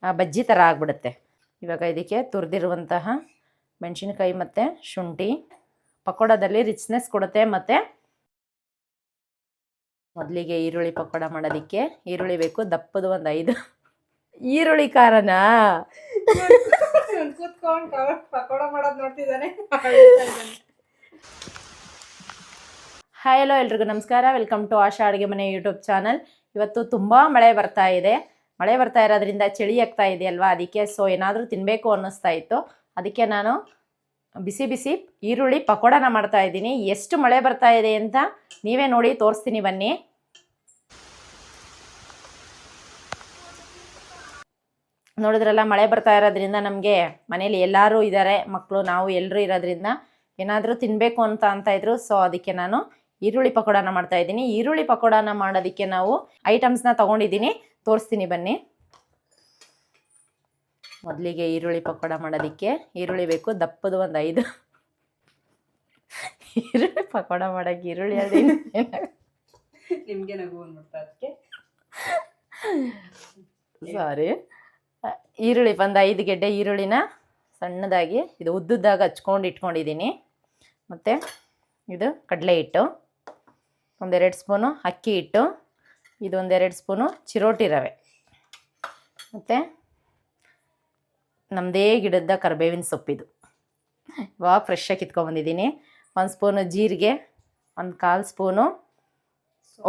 ಬಜ್ಜಿ ಥರ ಆಗಿಬಿಡುತ್ತೆ. ಇವಾಗ ಇದಕ್ಕೆ ತುರಿದಿರುವಂತಹ ಮೆಣಸಿನ್ಕಾಯಿ ಮತ್ತು ಶುಂಠಿ ಪಕೋಡದಲ್ಲಿ ರಿಚ್ನೆಸ್ ಕೊಡುತ್ತೆ. ಮತ್ತು ಮೊದಲಿಗೆ ಈರುಳ್ಳಿ ಪಕೋಡ ಮಾಡೋದಕ್ಕೆ ಈರುಳ್ಳಿ ಬೇಕು. ದಪ್ಪದು ಒಂದು 5 ಈರುಳ್ಳಿ ಖಾರನ ಕೂತ್ಕೊಂಡು ಪಕೋಡ ಮಾಡೋದು ನೋಡ್ತಿದ್ದಾನೆ. ಹಾಯ್ ಹಲೋ ಎಲ್ರಿಗೂ ನಮಸ್ಕಾರ. ವೆಲ್ಕಮ್ ಟು ಆಶಾ ಅಡುಗೆ ಮನೆ ಯೂಟ್ಯೂಬ್ ಚಾನಲ್. ಇವತ್ತು ತುಂಬ ಮಳೆ ಬರ್ತಾ ಇದೆ. ಮಳೆ ಬರ್ತಾ ಇರೋದ್ರಿಂದ ಚಳಿ ಆಗ್ತಾ ಇದೆ ಅಲ್ವಾ, ಅದಕ್ಕೆ ಏನಾದರೂ ತಿನ್ನಬೇಕು ಅನ್ನಿಸ್ತಾ ಇತ್ತು. ಅದಕ್ಕೆ ನಾನು ಬಿಸಿ ಬಿಸಿ ಈರುಳ್ಳಿ ಪಕೋಡನ ಮಾಡ್ತಾ ಇದ್ದೀನಿ. ಎಷ್ಟು ಮಳೆ ಬರ್ತಾ ಇದೆ ಅಂತ ನೀವೇ ನೋಡಿ ತೋರಿಸ್ತೀನಿ ಬನ್ನಿ. ನೋಡಿದ್ರಲ್ಲ, ಮಳೆ ಬರ್ತಾ ಇರೋದ್ರಿಂದ ನಮಗೆ ಮನೇಲಿ ಎಲ್ಲರೂ ಇದ್ದಾರೆ, ಮಕ್ಕಳು ನಾವು ಎಲ್ಲರೂ ಇರೋದ್ರಿಂದ ಏನಾದರೂ ತಿನ್ನಬೇಕು ಅಂತ ಇದ್ರು. ಅದಕ್ಕೆ ನಾನು ಈರುಳ್ಳಿ ಪಕೋಡನ ಮಾಡ್ತಾ ಇದ್ದೀನಿ. ಈರುಳ್ಳಿ ಪಕೋಡನ ಮಾಡೋದಕ್ಕೆ ನಾವು ಐಟಮ್ಸ್ನ ತೊಗೊಂಡಿದ್ದೀನಿ, ತೋರಿಸ್ತೀನಿ ಬನ್ನಿ. ಮೊದಲಿಗೆ ಈರುಳ್ಳಿ ಪಕೋಡ ಮಾಡೋದಕ್ಕೆ ಈರುಳ್ಳಿ ಬೇಕು. ದಪ್ಪದು ಒಂದು 5 ಈರುಳ್ಳಿ ಪಕೋಡ ಮಾಡೋಕ್ಕೆ ಈರುಳ್ಳಿ ಅದೇ ನಿಮಗೆ ನಗು ಬಂದ್ಬಿಡ್ತಾ ಅದಕ್ಕೆ ಸಾರಿ. ಈರುಳ್ಳಿ ಒಂದು 5 ಗೆಡ್ಡೆ ಈರುಳ್ಳಿನ ಸಣ್ಣದಾಗಿ ಇದು ಉದ್ದುದ್ದಾಗ ಹಚ್ಕೊಂಡು ಇಟ್ಕೊಂಡಿದ್ದೀನಿ. ಮತ್ತು ಇದು ಕಡಲೆ ಹಿಟ್ಟು, 1-2 ಸ್ಪೂನು ಅಕ್ಕಿ ಹಿಟ್ಟು, ಇದು 1-2 ಸ್ಪೂನು ಚಿರೋಟಿ ರವೆ, ಮತ್ತು ನಮ್ಮದೇ ಗಿಡದ ಕರಿಬೇವಿನ ಸೊಪ್ಪಿದು ಇವಾಗ ಫ್ರೆಶ್ಶಾಗಿ ಕಿತ್ಕೊಂಡ್ಬಂದಿದ್ದೀನಿ. 1 ಸ್ಪೂನು ಜೀರಿಗೆ, 1/4 ಸ್ಪೂನು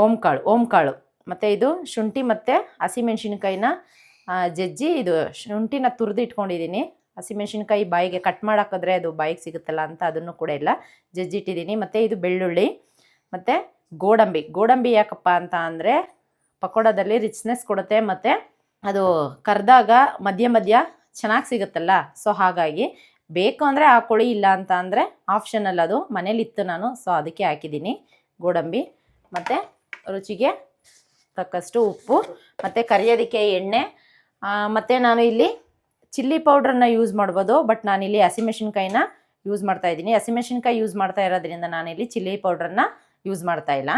ಓಂಕಾಳು, ಮತ್ತು ಇದು ಶುಂಠಿ ಮತ್ತು ಹಸಿಮೆಣ್ಸಿನ್ಕಾಯಿನ ಜಜ್ಜಿ ಇದು ಶುಂಠಿನ ತುರಿದು ಇಟ್ಕೊಂಡಿದ್ದೀನಿ. ಹಸಿಮೆಣ್ಸಿನ್ಕಾಯಿ ಬಾಯಿಗೆ ಕಟ್ ಮಾಡಾಕಿದ್ರೆ ಅದು ಬಾಯಿಗೆ ಸಿಗುತ್ತಲ್ಲ ಅಂತ ಅದನ್ನು ಕೂಡ ಎಲ್ಲ ಜಜ್ಜಿಟ್ಟಿದ್ದೀನಿ. ಮತ್ತು ಇದು ಬೆಳ್ಳುಳ್ಳಿ ಮತ್ತು ಗೋಡಂಬಿ ಯಾಕಪ್ಪ ಅಂತ ಅಂದರೆ ಪಕೋಡದಲ್ಲಿ ರಿಚ್ನೆಸ್ ಕೊಡುತ್ತೆ, ಮತ್ತು ಅದು ಕರೆದಾಗ ಮಧ್ಯ ಚೆನ್ನಾಗಿ ಸಿಗುತ್ತಲ್ಲ, ಹಾಗಾಗಿ ಬೇಕು ಅಂದರೆ ಹಾಕ್ಕೊಳ್ಳಿ, ಇಲ್ಲ ಅಂತ ಅಂದರೆ ಆಪ್ಷನಲ್, ಅದು ಮನೇಲಿತ್ತು ನಾನು, ಅದಕ್ಕೆ ಹಾಕಿದ್ದೀನಿ ಗೋಡಂಬಿ. ಮತ್ತು ರುಚಿಗೆ ತಕ್ಕಷ್ಟು ಉಪ್ಪು, ಮತ್ತು ಕರಿಯೋದಕ್ಕೆ ಎಣ್ಣೆ, ಮತ್ತು ನಾನು ಇಲ್ಲಿ ಚಿಲ್ಲಿ ಪೌಡ್ರನ್ನ ಯೂಸ್ ಮಾಡ್ಬೋದು, ಬಟ್ ನಾನಿಲ್ಲಿ ಹಸಿಮೆಣ್ಸಿನ್ಕಾಯಿನ ಯೂಸ್ ಮಾಡ್ತಾಯಿದ್ದೀನಿ. ಹಸಿಮೆಣ್ಸಿನ್ಕಾಯಿ ಯೂಸ್ ಮಾಡ್ತಾ ಇರೋದ್ರಿಂದ ನಾನಿಲ್ಲಿ ಚಿಲ್ಲಿ ಪೌಡ್ರನ್ನ ಯೂಸ್ ಮಾಡ್ತಾಯಿಲ್ಲ.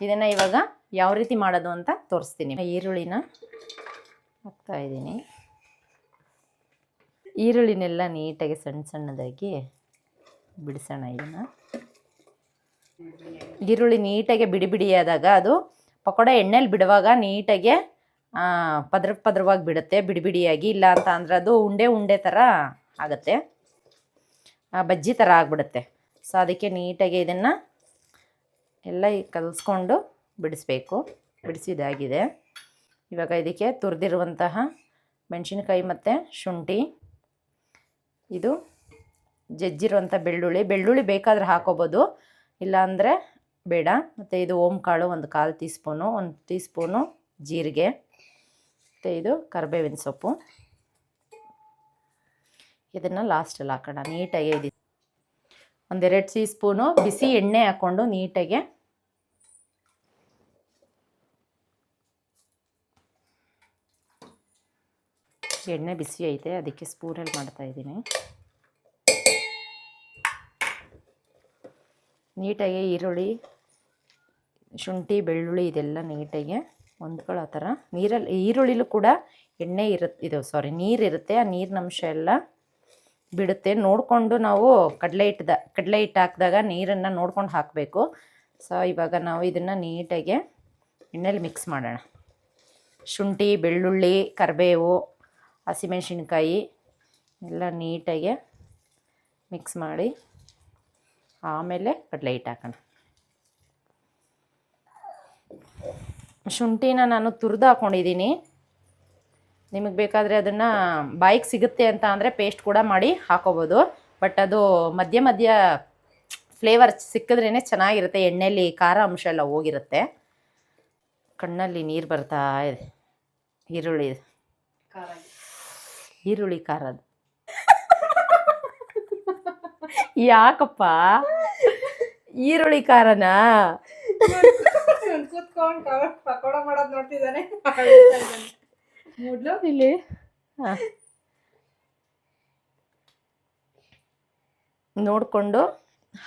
ಇದನ್ನು ಇವಾಗ ಯಾವ ರೀತಿ ಮಾಡೋದು ಅಂತ ತೋರಿಸ್ತೀನಿ. ಈರುಳ್ಳಿನ ಹಾಕ್ತಾಯಿದ್ದೀನಿ. ಈರುಳ್ಳಿನೆಲ್ಲ ನೀಟಾಗಿ ಸಣ್ಣದಾಗಿ ಬಿಡಿಸೋಣ. ಇದನ್ನು ಈರುಳ್ಳಿ ನೀಟಾಗಿ ಬಿಡಿಯಾದಾಗ ಅದು ಪಕೋಡ ಎಣ್ಣೆಲಿ ಬಿಡುವಾಗ ನೀಟಾಗಿ ಪದ್ರವಾಗಿ ಬಿಡುತ್ತೆ, ಬಿಡಿಯಾಗಿ. ಇಲ್ಲ ಅಂತ ಅಂದರೆ ಅದು ಉಂಡೆ ಥರ ಆಗುತ್ತೆ, ಬಜ್ಜಿ ಥರ ಆಗಿಬಿಡುತ್ತೆ. ಅದಕ್ಕೆ ನೀಟಾಗಿ ಇದನ್ನು ಎಲ್ಲ ಕಲಿಸ್ಕೊಂಡು ಬಿಡಿಸ್ಬೇಕು. ಬಿಡಿಸಿದಾಗಿದೆ. ಇವಾಗ ಇದಕ್ಕೆ ತುರಿದಿರುವಂತಹ ಮೆಣಸಿನ್ಕಾಯಿ ಮತ್ತು ಶುಂಠಿ, ಇದು ಜಜ್ಜಿರುವಂಥ ಬೆಳ್ಳುಳ್ಳಿ ಬೇಕಾದರೆ ಹಾಕೋಬೋದು, ಇಲ್ಲಾಂದರೆ ಬೇಡ. ಮತ್ತು ಇದು ಓಂಕಾಳು 1/4 ಟೀ ಸ್ಪೂನು, 1 ಟೀ ಸ್ಪೂನು ಜೀರಿಗೆ, ಮತ್ತು ಇದು ಕರಿಬೇವಿನ ಸೊಪ್ಪು. ಇದನ್ನು ಲಾಸ್ಟಲ್ಲಿ ಹಾಕೋಣ ನೀಟಾಗಿ. ಇದು 1-2 ಟೀ ಸ್ಪೂನು ಬಿಸಿ ಎಣ್ಣೆ ಹಾಕ್ಕೊಂಡು ನೀಟಾಗಿ ಎಣ್ಣೆ ಬಿಸಿ ಐತೆ, ಅದಕ್ಕೆ ಸ್ಪೂನಲ್ಲಿ ಮಾಡ್ತಾಯಿದ್ದೀನಿ. ನೀಟಾಗಿ ಈರುಳ್ಳಿ, ಶುಂಠಿ, ಬೆಳ್ಳುಳ್ಳಿ ಇದೆಲ್ಲ ನೀಟಾಗಿ ಹೊಂದ್ಕೊಳ್ಳೋ ಥರ ನೀರಲ್ಲಿ, ಈರುಳ್ಳಿಲೂ ಕೂಡ ಎಣ್ಣೆ ಇರುತ್ತೆ, ನೀರಿರುತ್ತೆ. ಆ ನೀರಿನ ಅಂಶ ಎಲ್ಲ ಬಿಡುತ್ತೆ. ನೋಡಿಕೊಂಡು ನಾವು ಕಡಲೆ ಹಿಟ್ಟು ಹಾಕಿದಾಗ ನೀರನ್ನು ನೋಡ್ಕೊಂಡು ಹಾಕಬೇಕು. ಇವಾಗ ನಾವು ಇದನ್ನು ನೀಟಾಗಿ ಎಣ್ಣೆಲಿ ಮಿಕ್ಸ್ ಮಾಡೋಣ. ಶುಂಠಿ, ಬೆಳ್ಳುಳ್ಳಿ, ಕರಿಬೇವು, ಹಸಿಮೆಣ್ಸಿನ್ಕಾಯಿ ಎಲ್ಲ ನೀಟಾಗಿ ಮಿಕ್ಸ್ ಮಾಡಿ ಆಮೇಲೆ ಕಡಲೆ ಹಿಟ್ಟು ಹಾಕೋಣ. ಶುಂಠಿನ ನಾನು ತುರಿದು ಹಾಕ್ಕೊಂಡಿದ್ದೀನಿ. ನಿಮಗೆ ಬೇಕಾದರೆ ಅದನ್ನು ಬಾಯಿಗೆ ಸಿಗುತ್ತೆ ಅಂತ ಅಂದರೆ ಪೇಸ್ಟ್ ಕೂಡ ಮಾಡಿ ಹಾಕೋಬೋದು, ಬಟ್ ಅದು ಮಧ್ಯ ಫ್ಲೇವರ್ ಸಿಕ್ಕಿದ್ರೇ ಚೆನ್ನಾಗಿರುತ್ತೆ. ಎಣ್ಣೆಯಲ್ಲಿ ಖಾರ ಅಂಶ ಎಲ್ಲ ಹೋಗಿರುತ್ತೆ. ಕಣ್ಣಲ್ಲಿ ನೀರು ಬರ್ತಾ ಇದೆ. ಈರುಳ್ಳಿ ಖಾರದು ಯಾಕಪ್ಪ ಈರುಳ್ಳಿ ಖಾರನ ಕೂತ್ಕೊಂಡು ಪಕೋಡ ಮಾಡೋದು ನೋಡ್ತಿದ್ದಾನೆ ಇಲ್ಲಿ. ನೋಡಿಕೊಂಡು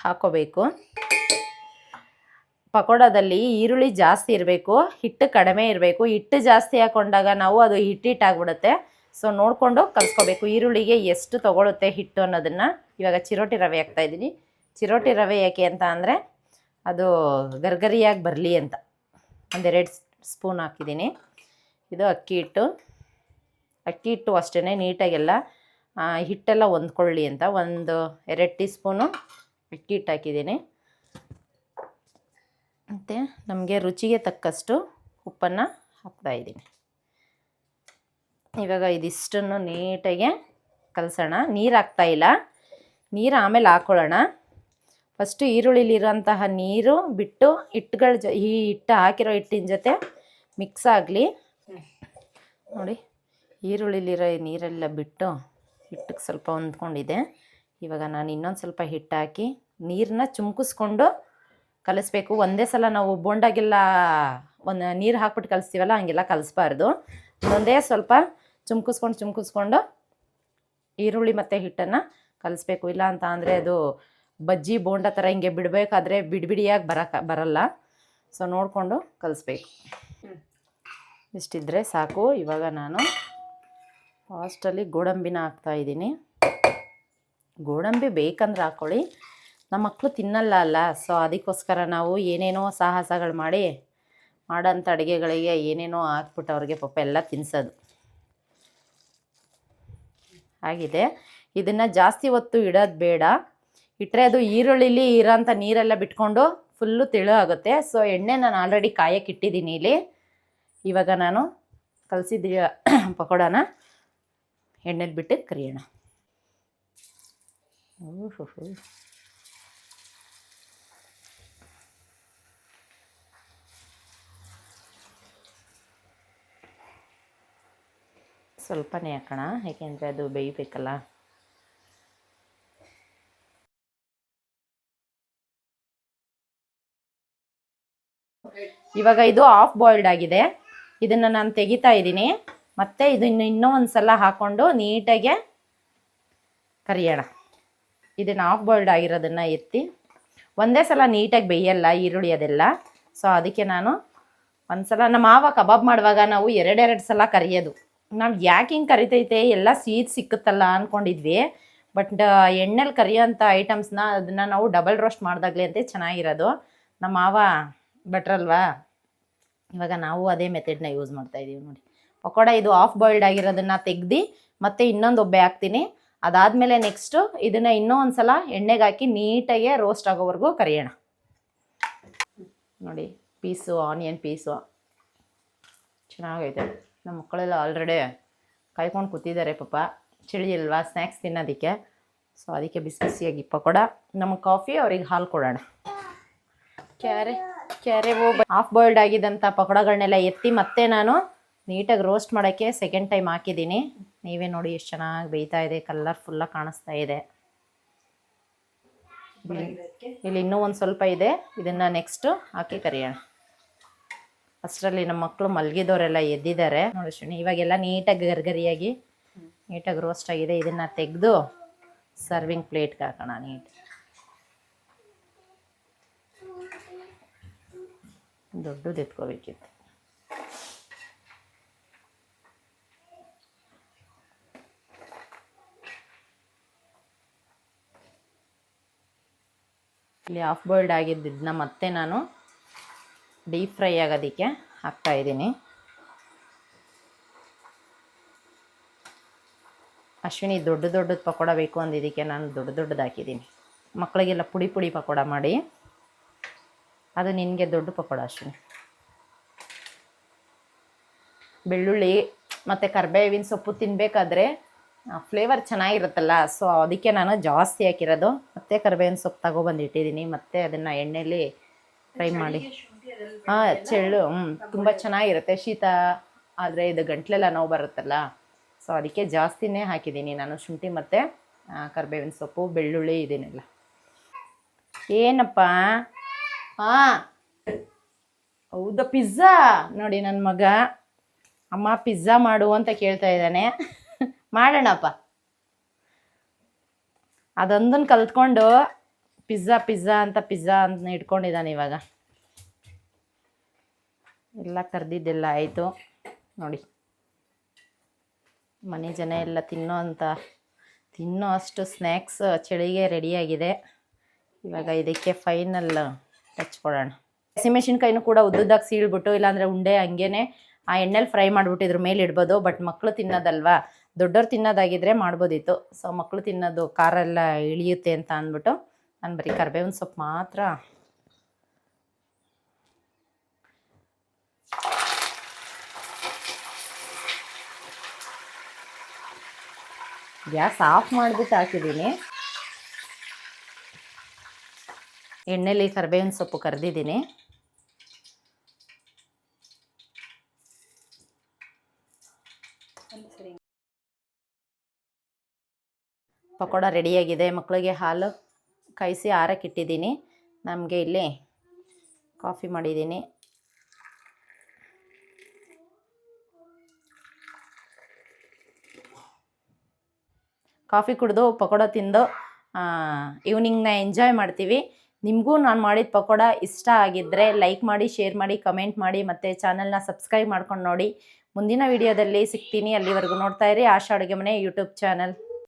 ಹಾಕೋಬೇಕು. ಪಕೋಡದಲ್ಲಿ ಈರುಳ್ಳಿ ಜಾಸ್ತಿ ಇರಬೇಕು, ಹಿಟ್ಟು ಕಡಿಮೆ ಇರಬೇಕು. ಹಿಟ್ಟು ಜಾಸ್ತಿ ಹಾಕೊಂಡಾಗ ನಾವು ಅದು ಹಿಟ್ಟಿಟ್ಟಾಗ್ಬಿಡುತ್ತೆ. ಸೊ ನೋಡಿಕೊಂಡು ಕಲಿಸ್ಕೋಬೇಕು. ಈರುಳ್ಳಿಗೆ ಎಷ್ಟು ತೊಗೊಳುತ್ತೆ ಹಿಟ್ಟು ಅನ್ನೋದನ್ನು. ಇವಾಗ ಚಿರೋಟಿ ರವೆ ಹಾಕ್ತಾಯಿದ್ದೀನಿ. ಚಿರೋಟಿ ರವೆ ಯಾಕೆ ಅಂತ ಅಂದರೆ ಅದು ಗರ್ಗರಿಯಾಗಿ ಬರಲಿ ಅಂತ 1-2 ಸ್ಪೂನ್ ಹಾಕಿದ್ದೀನಿ. ಇದು ಅಕ್ಕಿ ಹಿಟ್ಟು ಅಷ್ಟೇ ನೀಟಾಗೆಲ್ಲ ಹಿಟ್ಟೆಲ್ಲ ಹೊಂದ್ಕೊಳ್ಳಿ ಅಂತ 1-2 ಟೀ ಸ್ಪೂನು ಅಕ್ಕಿ ಹಿಟ್ಟು ಹಾಕಿದ್ದೀನಿ. ಮತ್ತು ನಮಗೆ ರುಚಿಗೆ ತಕ್ಕಷ್ಟು ಉಪ್ಪನ್ನು ಹಾಕ್ತಾಯಿದ್ದೀನಿ. ಇವಾಗ ಇದಿಷ್ಟನ್ನು ನೀಟಾಗೆ ಕಲಸೋಣ. ನೀರು ಹಾಕ್ತಾಯಿಲ್ಲ, ನೀರು ಆಮೇಲೆ ಹಾಕ್ಕೊಳ್ಳೋಣ. ಫಸ್ಟು ಈರುಳ್ಳಿಲಿರೋಂತಹ ನೀರು ಬಿಟ್ಟು ಈ ಹಿಟ್ಟು ಹಾಕಿರೋ ಹಿಟ್ಟಿನ ಜೊತೆ ಮಿಕ್ಸ್ ಆಗಲಿ. ನೋಡಿ, ಈರುಳ್ಳಿಲಿರೋ ನೀರೆಲ್ಲ ಬಿಟ್ಟು ಹಿಟ್ಟಿಗೆ ಸ್ವಲ್ಪ ಹೊಂದ್ಕೊಂಡಿದೆ. ಇವಾಗ ನಾನು ಇನ್ನೊಂದು ಸ್ವಲ್ಪ ಹಿಟ್ಟು ಹಾಕಿ ನೀರನ್ನ ಚುಮ್ಕಿಸ್ಕೊಂಡು ಕಲಿಸ್ಬೇಕು. ಒಂದೇ ಸಲ ನಾವು ಬೋಂಡಾಗೆಲ್ಲ ನೀರು ಹಾಕ್ಬಿಟ್ಟು ಕಲಿಸ್ತೀವಲ್ಲ, ಹಂಗೆಲ್ಲ ಕಲಿಸ್ಬಾರ್ದು. ಒಂದೇ ಸ್ವಲ್ಪ ಚುಮ್ಕಿಸ್ಕೊಂಡು ಈರುಳ್ಳಿ ಮತ್ತು ಹಿಟ್ಟನ್ನು ಕಲಿಸ್ಬೇಕು. ಇಲ್ಲ ಅಂತ ಅಂದರೆ ಅದು ಬಜ್ಜಿ ಬೋಂಡ ಥರ ಹಿಂಗೆ ಬಿಡಬೇಕಾದ್ರೆ ಬಿಡಿಯಾಗಿ ಬರಲ್ಲ. ಸೊ ನೋಡಿಕೊಂಡು ಕಲಿಸ್ಬೇಕು. ಇಷ್ಟಿದ್ರೆ ಸಾಕು. ಇವಾಗ ನಾನು ಲಾಸ್ಟಲ್ಲಿ ಗೋಡಂಬಿನ ಹಾಕ್ತಾಯಿದ್ದೀನಿ. ಗೋಡಂಬಿ ಬೇಕಂದ್ರೆ ಹಾಕ್ಕೊಳ್ಳಿ, ನಮ್ಮ ಮಕ್ಕಳು ತಿನ್ನಲ್ಲ ಅಲ್ಲ. ಸೊ ಅದಕ್ಕೋಸ್ಕರ ನಾವು ಏನೇನೋ ಸಾಹಸಗಳು ಮಾಡೋಂಥ ಅಡುಗೆಗಳಿಗೆ ಏನೇನೋ ಹಾಕ್ಬಿಟ್ಟು ಅವ್ರಿಗೆ ಪಾಪ ಎಲ್ಲ ತಿನ್ನಿಸೋದು ಆಗಿದೆ. ಇದನ್ನು ಜಾಸ್ತಿ ಹೊತ್ತು ಇಡೋದು ಬೇಡ. ಇಟ್ಟರೆ ಅದು ಈರುಳ್ಳಿಲಿ ಇರೋಂಥ ನೀರೆಲ್ಲ ಬಿಟ್ಕೊಂಡು ಫುಲ್ಲು ತೆಳು ಆಗುತ್ತೆ. ಸೊ ಎಣ್ಣೆ ನಾನು ಆಲ್ರೆಡಿ ಕಾಯಕ್ಕೆ ಇಟ್ಟಿದ್ದೀನಿ ಇಲ್ಲಿ. ಇವಾಗ ನಾನು ಕಲಸಿದ ಪಕೋಡಾನ ಎಣ್ಣೆಲಿ ಬಿಟ್ಟು ಕರಿಯೋಣ. ಸ್ವಲ್ಪನೇ ಹಾಕೋಣ, ಏಕೆಂದರೆ ಅದು ಬೇಯಬೇಕಲ್ಲ. ಇವಾಗ ಇದು ಹಾಫ್ ಬಾಯ್ಲ್ಡ್ ಆಗಿದೆ. ಇದನ್ನು ನಾನು ತೆಗಿತಾ ಇದ್ದೀನಿ. ಮತ್ತು ಇದನ್ನು ಇನ್ನೂ ಒಂದು ಸಲ ಹಾಕ್ಕೊಂಡು ನೀಟಾಗೆ ಕರಿಯೋಣ. ಇದನ್ನು ಹಾಫ್ ಬಾಯ್ಲ್ಡ್ ಆಗಿರೋದನ್ನು ಎತ್ತಿ ಒಂದೇ ಸಲ ನೀಟಾಗಿ ಬೇಯಲ್ಲ ಈರುಳ್ಳಿ ಅದೆಲ್ಲ. ಸೊ ಅದಕ್ಕೆ ನಾನು ಒಂದು ಸಲ ನಮ್ಮ ಮಾವ ಕಬಾಬ್ ಮಾಡುವಾಗ ನಾವು 2 ಸಲ ಕರಿಯೋದು. ನಾವು ಯಾಕೆ ಹಿಂಗೆ ಕರಿತೈತೆ ಎಲ್ಲ ಸಿಕ್ಕುತ್ತಲ್ಲ ಅಂದ್ಕೊಂಡಿದ್ವಿ. ಬಟ್ ಎಣ್ಣೆಲಿ ಕರಿಯೋಂಥ ಐಟಮ್ಸ್ನ ಅದನ್ನು ನಾವು ಡಬಲ್ ರೋಸ್ಟ್ ಮಾಡಿದಾಗಲೇ ಅಂತ ಚೆನ್ನಾಗಿರೋದು. ನಮ್ಮ ಮಾವ ಬಟ್ರಲ್ವಾ, ಇವಾಗ ನಾವು ಅದೇ ಮೆಥಡ್ನ ಯೂಸ್ ಮಾಡ್ತಾಯಿದ್ದೀವಿ. ನೋಡಿ, ಪಕೋಡ ಇದು ಹಾಫ್ ಬಾಯ್ಲ್ಡ್ ಆಗಿರೋದನ್ನು ತೆಗ್ದು ಮತ್ತೆ ಇನ್ನೊಂದು ಒಬ್ಬೆ ಹಾಕ್ತೀನಿ. ಅದಾದಮೇಲೆ ನೆಕ್ಸ್ಟು ಇದನ್ನು ಇನ್ನೂ ಒಂದು ಸಲ ಎಣ್ಣೆಗೆ ಹಾಕಿ ನೀಟಾಗೆ ರೋಸ್ಟ್ ಆಗೋವರೆಗೂ ಕರಿಯೋಣ. ನೋಡಿ, ಆನಿಯನ್ ಪೀಸು ಚೆನ್ನಾಗೈತೆ. ನಮ್ಮ ಮಕ್ಕಳೆಲ್ಲ ಆಲ್ರೆಡಿ ಕಾಯ್ಕೊಂಡು ಕೂತಿದ್ದಾರೆ ಪಾಪ. ಚಳಿ ಅಲ್ವಾ, ಸ್ನ್ಯಾಕ್ಸ್ ತಿನ್ನೋದಕ್ಕೆ. ಸೊ ಅದಕ್ಕೆ ಬಿಸಿ ಬಿಸಿಯಾಗಿ ಪಕೋಡ, ನಮಗೆ ಕಾಫಿ, ಅವ್ರಿಗೆ ಹಾಲು ಕೊಡೋಣ. ಕ್ಯಾರೆ ಹಾಫ್ ಬಾಯ್ಲ್ಡ್ ಆಗಿದ್ದಂಥ ಪಕೋಡಗಳನ್ನೆಲ್ಲ ಎತ್ತಿ ಮತ್ತೆ ನಾನು ನೀಟಾಗಿ ರೋಸ್ಟ್ ಮಾಡೋಕ್ಕೆ ಸೆಕೆಂಡ್ ಟೈಮ್ ಹಾಕಿದ್ದೀನಿ. ನೀವೇ ನೋಡಿ ಎಷ್ಟು ಚೆನ್ನಾಗಿ ಬೇಯ್ತಾ ಇದೆ, ಕಲರ್ಫುಲ್ಲಾಗಿ ಕಾಣಿಸ್ತಾ ಇದೆ. ಇಲ್ಲಿ ಇನ್ನೂ ಒಂದು ಸ್ವಲ್ಪ ಇದೆ, ಇದನ್ನು ನೆಕ್ಸ್ಟು ಹಾಕಿ ಕರಿಯೋಣ. ಅಷ್ಟರಲ್ಲಿ ನಮ್ಮ ಮಕ್ಕಳು ಮಲಗಿದವರೆಲ್ಲ ಎದ್ದಿದ್ದಾರೆ ನೋಡಿ ಶುನಿ. ಇವಾಗೆಲ್ಲ ನೀಟಾಗಿ ಗರಿಯಾಗಿ ನೀಟಾಗಿ ರೋಸ್ಟ್ ಆಗಿದೆ. ಇದನ್ನು ತೆಗೆದು ಸರ್ವಿಂಗ್ ಪ್ಲೇಟ್ಗೆ ಹಾಕೋಣ. ದೊಡ್ಡದು ಎತ್ಕೋಬೇಕಿತ್ತು. ಇಲ್ಲಿ ಹಾಫ್ ಬಾಯ್ಲ್ಡ್ ಆಗಿದ್ದನ್ನ ಮತ್ತೆ ನಾನು ಡೀಪ್ ಫ್ರೈ ಆಗೋದಕ್ಕೆ ಹಾಕ್ತಾಯಿದ್ದೀನಿ. ಅಶ್ವಿನಿ ದೊಡ್ಡದು ಪಕೋಡ ಬೇಕು ಅಂದಿದ್ದಕ್ಕೆ ನಾನು ದೊಡ್ಡದು ಹಾಕಿದ್ದೀನಿ. ಮಕ್ಕಳಿಗೆಲ್ಲ ಪುಡಿ ಪಕೋಡ ಮಾಡಿ, ಅದು ನಿನಗೆ ದೊಡ್ಡ ಪಕೋಡ ಅಶ್ವಿನಿ. ಬೆಳ್ಳುಳ್ಳಿ ಮತ್ತು ಕರಿಬೇವಿನ ಸೊಪ್ಪು ತಿನ್ನಬೇಕಾದ್ರೆ ಫ್ಲೇವರ್ ಚೆನ್ನಾಗಿರುತ್ತಲ್ಲ. ಸೊ ಅದಕ್ಕೆ ನಾನು ಜಾಸ್ತಿ ಹಾಕಿರೋದು. ಮತ್ತು ಕರಿಬೇವಿನ ಸೊಪ್ಪು ತಗೊಬಂದು ಇಟ್ಟಿದ್ದೀನಿ. ಮತ್ತು ಅದನ್ನು ಎಣ್ಣೆಯಲ್ಲಿ ಫ್ರೈ ಮಾಡಿ ಚೆಳ್ಳು ತುಂಬ ಚೆನ್ನಾಗಿರುತ್ತೆ. ಶೀತ ಆದರೆ ಇದು ಗಂಟ್ಲೆಲ್ಲ ನೋವು ಬರುತ್ತಲ್ಲ. ಸೊ ಅದಕ್ಕೆ ಜಾಸ್ತಿನೇ ಹಾಕಿದ್ದೀನಿ ನಾನು ಶುಂಠಿ ಮತ್ತು ಕರಿಬೇವಿನ ಸೊಪ್ಪು, ಬೆಳ್ಳುಳ್ಳಿ ಇದನ್ನೆಲ್ಲ. ಏನಪ್ಪ? ಹೌದಾ, ಪಿಜ್ಜಾ ನೋಡಿ. ನನ್ನ ಮಗ ಅಮ್ಮ ಪಿಜ್ಜಾ ಮಾಡು ಅಂತ ಕೇಳ್ತಾ ಇದ್ದಾನೆ. ಮಾಡೋಣಪ್ಪ. ಅದೊಂದನ್ನು ಕಲ್ತ್ಕೊಂಡು ಪಿಜ್ಜಾ ಅಂತ ಇಟ್ಕೊಂಡಿದ್ದಾನೆ. ಇವಾಗ ಎಲ್ಲ ಕರೆದಿದ್ದೆಲ್ಲ ಆಯಿತು ನೋಡಿ. ಮನೆ ಜನ ಎಲ್ಲ ತಿನ್ನೋ ಅಷ್ಟು ಸ್ನ್ಯಾಕ್ಸ್ ಚಳಿಗೆ ರೆಡಿಯಾಗಿದೆ. ಇವಾಗ ಇದಕ್ಕೆ ಫೈನಲ್ ಟಚ್ ಕೊಡೋಣ. ಹಸಿಮೆಣ್ಸಿನ್ಕಾಯಿನೂ ಕೂಡ ಉದ್ದುದ್ದಾಗಿ ಸೀಳ್ಬಿಟ್ಟು ಇಲ್ಲಾಂದರೆ ಉಂಡೆ ಹಂಗೇನೆ ಆ ಎಣ್ಣೆಲಿ ಫ್ರೈ ಮಾಡಿಬಿಟ್ಟು ಇದ್ರ ಮೇಲೆ ಇಡ್ಬೋದು. ಬಟ್ ಮಕ್ಕಳು ತಿನ್ನೋದಲ್ವಾ, ದೊಡ್ಡವ್ರು ತಿನ್ನೋದಾಗಿದ್ದರೆ ಮಾಡ್ಬೋದಿತ್ತು. ಸೊ ಮಕ್ಕಳು ತಿನ್ನೋದು ಖಾರ ಎಲ್ಲ ಇಳಿಯುತ್ತೆ ಅಂತ ಅಂದ್ಬಿಟ್ಟು ನಾನು ಬರೀ ಕರಿಬೇವಿನ ಸೊಪ್ಪು ಮಾತ್ರ ಗ್ಯಾಸ್ ಆಫ್ ಮಾಡಿಬಿಟ್ಟು ಹಾಕಿದ್ದೀನಿ. ಎಣ್ಣೆಲಿ ಕರಿಬೇವಿನ ಸೊಪ್ಪು ಕರೆದಿದ್ದೀನಿ. ಪಕೋಡ ರೆಡಿಯಾಗಿದೆ. ಮಕ್ಕಳಿಗೆ ಹಾಲು ಕಾಯಿಸಿ ಆರಕ್ಕಿಟ್ಟಿದ್ದೀನಿ. ನಮಗೆ ಇಲ್ಲಿ ಕಾಫಿ ಮಾಡಿದ್ದೀನಿ. ಕಾಫಿ ಕುಡಿದು ಪಕೋಡ ತಿಂದು ಈವ್ನಿಂಗ್ನ ಎಂಜಾಯ್ ಮಾಡ್ತೀವಿ. ನಿಮಗೂ ನಾನು ಮಾಡಿದ ಪಕೋಡ ಇಷ್ಟ ಆಗಿದ್ದರೆ ಲೈಕ್ ಮಾಡಿ, ಶೇರ್ ಮಾಡಿ, ಕಮೆಂಟ್ ಮಾಡಿ ಮತ್ತು ಚಾನಲ್ನ ಸಬ್ಸ್ಕ್ರೈಬ್ ಮಾಡ್ಕೊಂಡು ನೋಡಿ. ಮುಂದಿನ ವಿಡಿಯೋದಲ್ಲಿ ಸಿಗ್ತೀನಿ. ಅಲ್ಲಿವರೆಗೂ ನೋಡ್ತಾ ಇರಿ ಆಶಾ ಅಡುಗೆ ಮನೆ ಯೂಟ್ಯೂಬ್ ಚಾನಲ್.